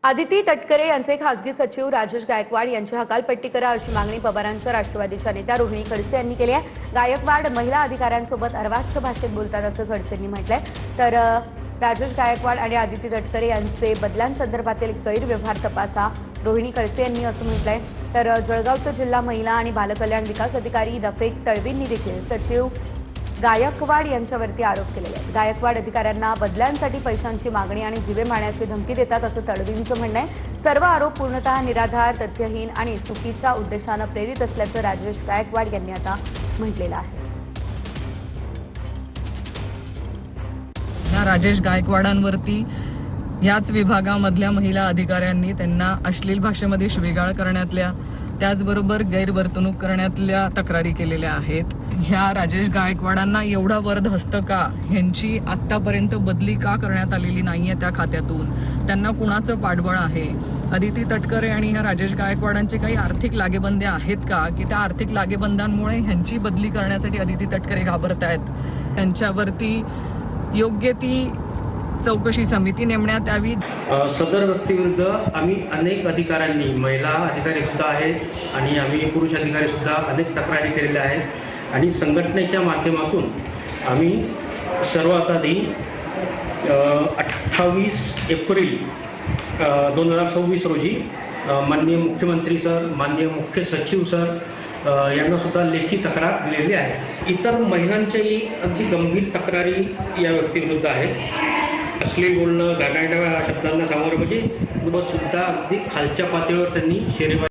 आदिती तटकरे यांचे खासगी सचिव राजेश गायकवाड यांची हकालपट्टी करा अशी मागणी पवारांच्या राष्ट्रवादीच्या नेत्या रोहिणी खडसे यांनी केली आहे। गायकवाड महिला अधिकाऱ्यांसोबत अर्वाच्य भाषेत बोलतात असं खडसेंनी म्हटलंय। तर राजेश गायकवाड आणि आदिती तटकरे यांचे बदल्यांसंदर्भातील गैरव्यवहार तपासा रोहिणी खडसे यांनी असं म्हटलंय। तर जळगावचे जिल्हा महिला आणि बालकल्याण विकास अधिकारी रफेक तळवींनी देखील सचिव गायकवाड यांच्यावरती आरोप केलेले आहेत। गायकवाड अधिकाऱ्यांना बदल्यांसाठी पैशांची मागणी आणि जीवे मारण्याची धमकी देतात असं तळवींचं म्हणणं आहे। सर्व आरोप पूर्णतः निराधार, तथ्यहीन आणि चुकीच्या उद्देशानं प्रेरित असल्याचं राजेश गायकवाड यांनी आता म्हटलेलं आहे। राजेश गायकवाडांवरती याच विभागामधल्या महिला अधिकाऱ्यांनी त्यांना अश्लील भाषेमध्ये शिवीगाळ करण्यातल्या त्याचबरोबर गैरवर्तणूक करण्यातल्या तक्रारी केलेल्या आहेत। ह्या राजेश गायकवाडांना एवढा वरद हस्त का, ह्यांची आत्तापर्यंत बदली का करण्यात आलेली नाहीये त्या खात्यातून, त्यांना कुणाचं पाठबळ आहे? आदिती तटकरे आणि ह्या राजेश गायकवाडांचे काही आर्थिक लागेबंदे आहेत का की त्या आर्थिक लागेबंदांमुळे ह्यांची बदली करण्यासाठी आदिती तटकरे घाबरत आहेत? त्यांच्यावरती योग्य ती चौकशी समिती नेमण्यात यावी। सदर व्यक्तीविरुद्ध आम्ही अनेक अधिकाऱ्यांनी, महिला अधिकारी सुद्धा आहेत आणि आम्ही पुरुष अधिकारी सुद्धा अनेक तक्रारी केलेल्या आहेत आणि संघटनेच्या माध्यमातून आम्ही सर्वात आधी 28 एप्रिल 2026 रोजी माननीय मुख्यमंत्री सर, माननीय मुख्य सचिव सर यांना सुद्धा लेखी तक्रार दिलेली आहे। इतर महिलांच्याही अगदी गंभीर तक्रारी या व्यक्तीविरुद्ध आहेत। अश्लील बोलणं, गागाड्या शब्दांना सामोरं म्हणजे सुद्धा अगदी खालच्या पातळीवर त्यांनी शेरेबाजी